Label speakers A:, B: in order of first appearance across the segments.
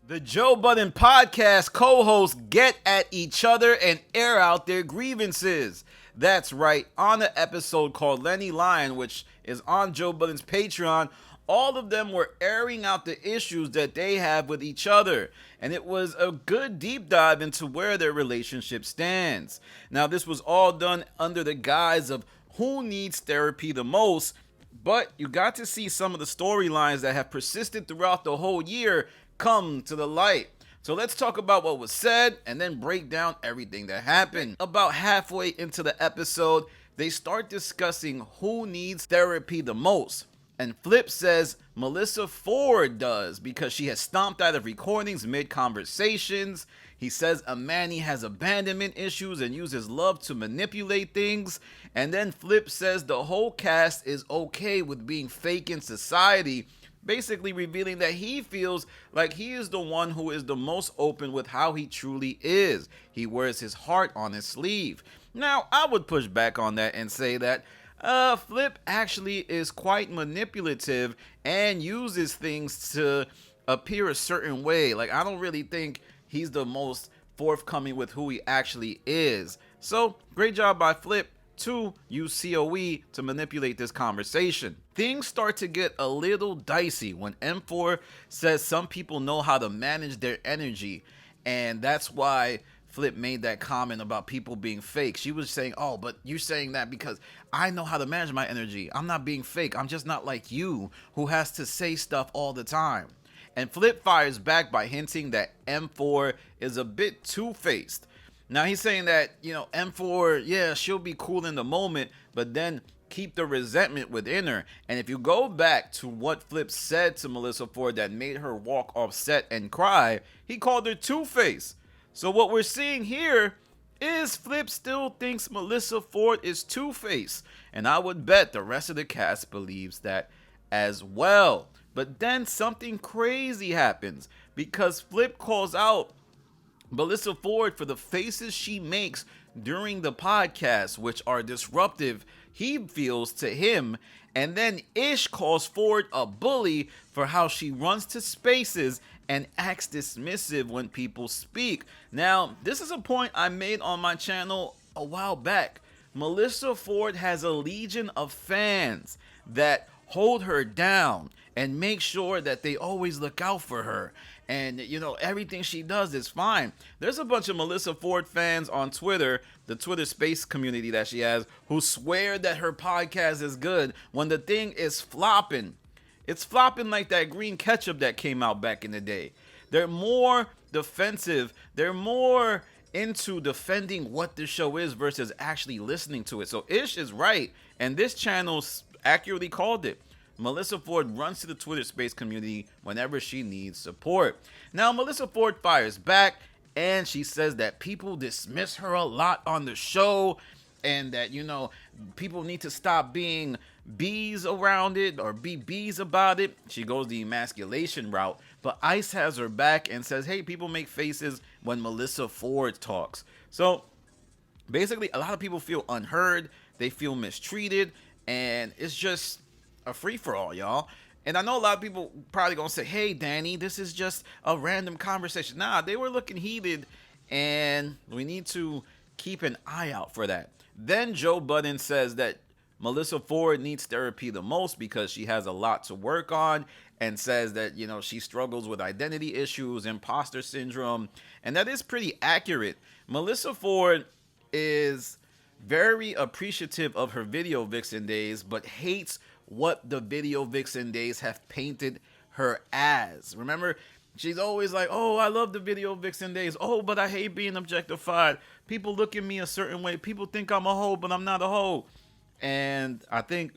A: The Joe Budden podcast co-hosts get at each other and air out their grievances. That's right, on an episode called Lenny Lion, which is on Joe Budden's Patreon, all of them were airing out the issues that they have with each other. And it was a good deep dive into where their relationship stands. Now, this was all done under the guise of who needs therapy the most, but you got to see some of the storylines that have persisted throughout the whole year come to the light. So let's talk about what was said and then break down everything that happened. About halfway into the episode, they start discussing who needs therapy the most. And Flip says Melyssa Ford does because she has stomped out of recordings mid-conversations. He says Amani has abandonment issues and uses love to manipulate things. And then Flip says the whole cast is okay with being fake in society, basically revealing that he feels like he is the one who is the most open with how he truly is. He wears his heart on his sleeve. Now, I would push back on that and say that Flip actually is quite manipulative and uses things to appear a certain way. Like, I don't really think he's the most forthcoming with who he actually is. So, great job by Flip to use COE to manipulate this conversation. Things start to get a little dicey when M4 says some people know how to manage their energy, and that's why Flip made that comment about people being fake. She was saying, oh, but you're saying that because I know how to manage my energy. I'm not being fake. I'm just not like you who has to say stuff all the time. And Flip fires back by hinting that M4 is a bit two-faced. Now he's saying that, M4, yeah, she'll be cool in the moment, but then keep the resentment within her. And if you go back to what Flip said to Melyssa Ford that made her walk upset and cry, he called her two-faced. So what we're seeing here is Flip still thinks Melyssa Ford is two-faced. And I would bet the rest of the cast believes that as well. But then something crazy happens because Flip calls out Melyssa Ford for the faces she makes during the podcast, which are disruptive, he feels, to him. And then Ish calls Ford a bully for how she runs to spaces and acts dismissive when people speak. Now, this is a point I made on my channel a while back. Melyssa Ford has a legion of fans that hold her down and make sure that they always look out for her. And, everything she does is fine. There's a bunch of Melyssa Ford fans on Twitter, the Twitter space community that she has, who swear that her podcast is good when the thing is flopping. It's flopping like that green ketchup that came out back in the day. They're more defensive. They're more into defending what the show is versus actually listening to it. So Ish is right, and this channel accurately called it. Melyssa Ford runs to the Twitter space community whenever she needs support. Now, Melyssa Ford fires back, and she says that people dismiss her a lot on the show, and that, people need to stop being bees around it or be bees about it. She goes the emasculation route, but Ice has her back and says, hey, people make faces when Melyssa Ford talks. So, basically, a lot of people feel unheard, they feel mistreated, and it's just a free-for-all, y'all. And I know a lot of people probably gonna say, hey, Danny, this is just a random conversation. Nah, they were looking heated, and we need to keep an eye out for that. Then Joe Budden says that Melyssa Ford needs therapy the most because she has a lot to work on, and says that, she struggles with identity issues, imposter syndrome, and that is pretty accurate. Melyssa Ford is very appreciative of her video vixen days, but hates what the video vixen days have painted her as. Remember, she's always like, oh, I love the video vixen days. Oh, but I hate being objectified. People look at me a certain way. People think I'm a hoe, but I'm not a hoe. And I think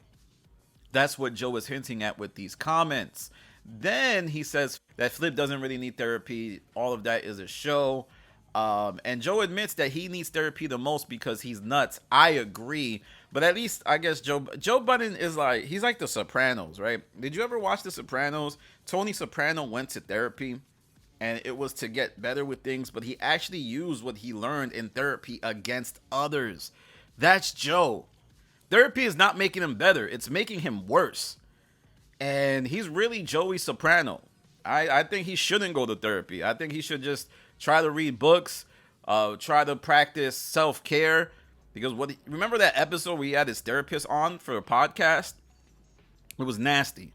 A: that's what Joe is hinting at with these comments. Then he says that Flip doesn't really need therapy. All of that is a show. And Joe admits that he needs therapy the most because he's nuts. I agree. But at least, I guess, Joe Budden is like, he's like the Sopranos, right? Did you ever watch the Sopranos? Tony Soprano went to therapy, and it was to get better with things, but he actually used what he learned in therapy against others. That's Joe. Therapy is not making him better. It's making him worse. And he's really Joey Soprano. I think he shouldn't go to therapy. I think he should just try to read books, try to practice self-care. Because remember that episode where he had his therapist on for a podcast? It was nasty.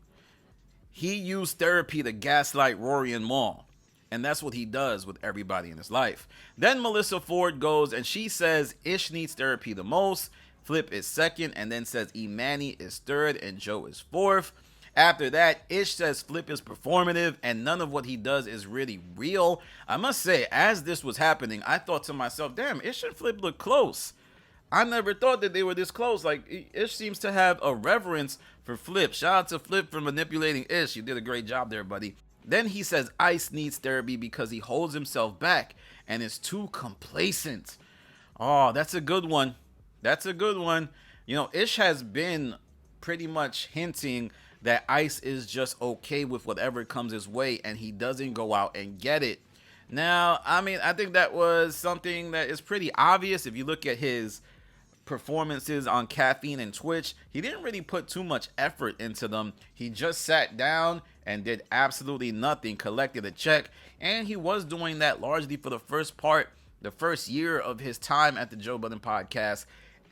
A: He used therapy to gaslight Rory and Maul. And that's what he does with everybody in his life. Then Melyssa Ford goes and she says Ish needs therapy the most. Flip is second, and then says Imani is third and Joe is fourth. After that, Ish says Flip is performative and none of what he does is really real. I must say, as this was happening, I thought to myself, damn, Ish and Flip look close. I never thought that they were this close. Like, Ish seems to have a reverence for Flip. Shout out to Flip for manipulating Ish. You did a great job there, buddy. Then he says Ice needs therapy because he holds himself back and is too complacent. Oh, that's a good one. That's a good one. You know, Ish has been pretty much hinting that Ice is just okay with whatever comes his way and he doesn't go out and get it. Now, I mean, I think that was something that is pretty obvious. If you look at his performances on Caffeine and Twitch, he didn't really put too much effort into them. He just sat down and did absolutely nothing, collected a check, and he was doing that largely for the first year of his time at the Joe Budden podcast,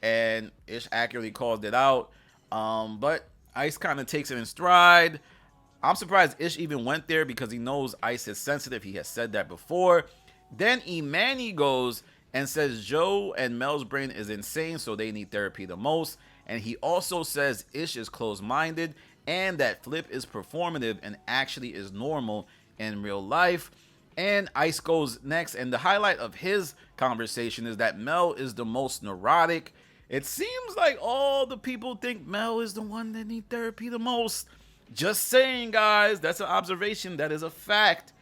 A: and Ish accurately called it out. But Ice kind of takes it in stride. I'm surprised Ish even went there because he knows Ice is sensitive. He has said that before. Then Imani goes and says Joe and Mel's brain is insane, so they need therapy the most. And he also says Ish is closed-minded and that Flip is performative and actually is normal in real life. And Ice goes next, and the highlight of his conversation is that Mel is the most neurotic. It seems like all the people think Mel is the one that need therapy the most. Just saying, guys. That's an observation. That is a fact.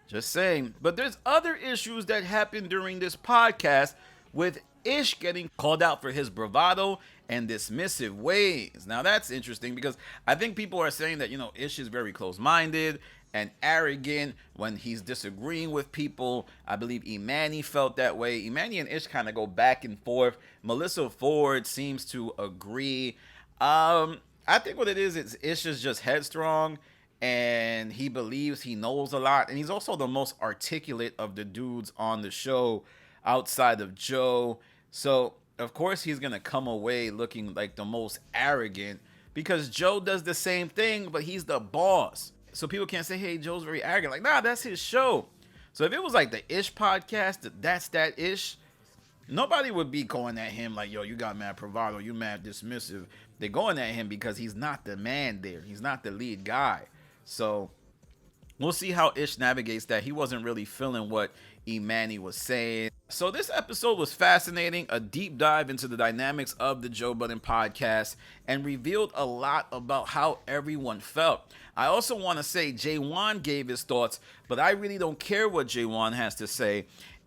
A: Just saying. But there's other issues that happened during this podcast with Ish getting called out for his bravado and dismissive ways. Now, that's interesting because I think people are saying that, you know, Ish is very close-minded and arrogant when he's disagreeing with people. I believe Imani felt that way. Imani and Ish kind of go back and forth. Melyssa Ford seems to agree. I think what it is Ish is just headstrong and he believes he knows a lot. And he's also the most articulate of the dudes on the show outside of Joe. So, of course, he's going to come away looking like the most arrogant because Joe does the same thing, but he's the boss. So people can't say, hey, Joe's very arrogant. Like, nah, that's his show. So if it was like the Ish podcast, that's that Ish, nobody would be going at him like, yo, you got mad bravado, you mad dismissive. They're going at him because he's not the man there. He's not the lead guy. So we'll see how Ish navigates that. He wasn't really feeling what Imani was saying. So this episode was fascinating, a deep dive into the dynamics of the Joe Budden podcast and revealed a lot about how everyone felt. I also want to say Jaywan gave his thoughts, but I really don't care what Jaywan has to say.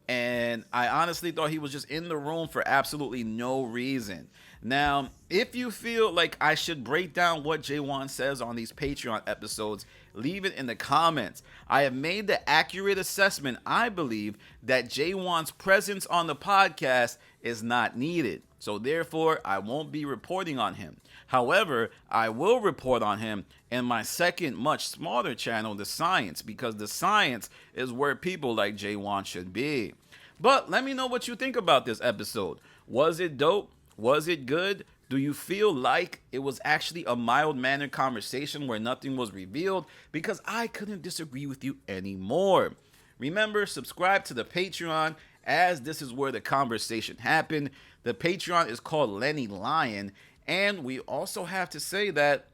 A: And I honestly thought he was just in the room for absolutely no reason. Now, if you feel like I should break down what Jaywan says on these Patreon episodes, leave it in the comments. I have made the accurate assessment. I believe that Jaywan's presence on the podcast is not needed. So therefore, I won't be reporting on him. However, I will report on him in my second, much smaller channel, The Science, because The Science is where people like Jaywan should be. But let me know what you think about this episode. Was it dope? Was it good? Do you feel like it was actually a mild-mannered conversation where nothing was revealed? Because I couldn't disagree with you anymore. Remember, subscribe to the Patreon, as this is where the conversation happened. The Patreon is called Lenny Lion, and we also have to say that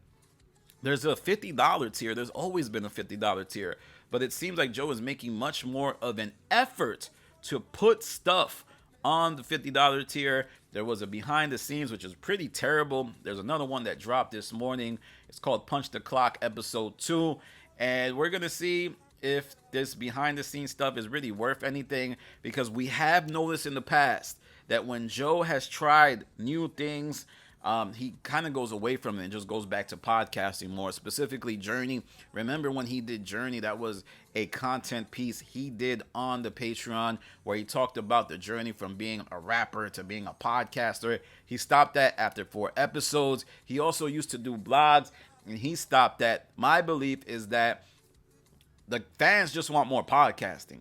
A: there's a $50 tier. There's always been a $50 tier, but it seems like Joe is making much more of an effort to put stuff on the $50 tier. There was a behind the scenes, which is pretty terrible. There's another one that dropped this morning. It's called Punch the Clock episode 2. And we're going to see if this behind the scenes stuff is really worth anything, because we have noticed in the past that when Joe has tried new things, he kind of goes away from it and just goes back to podcasting more, specifically Journey. Remember when he did Journey? That was a content piece he did on the Patreon where he talked about the journey from being a rapper to being a podcaster. He stopped that after 4 episodes. He also used to do blogs and he stopped that. My belief is that The fans just want more podcasting.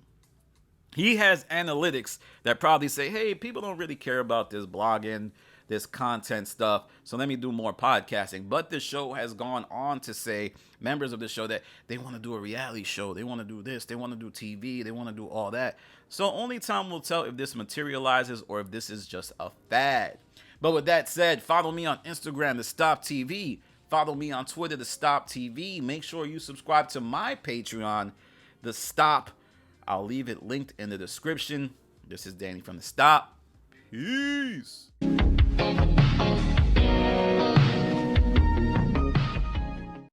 A: He has analytics that probably say, hey, people don't really care about this blogging, this content stuff, so let me do more podcasting. But the show has gone on to say, members of the show, that they want to do a reality show, they want to do this, they want to do TV, they want to do all that. So only time will tell if this materializes or if this is just a fad. But with that said, follow me on Instagram, The Stop TV. Follow me on Twitter, The Stop TV. Make sure you subscribe to my Patreon, The Stop. I'll leave it linked in the description. This is Danny from The Stop. Peace.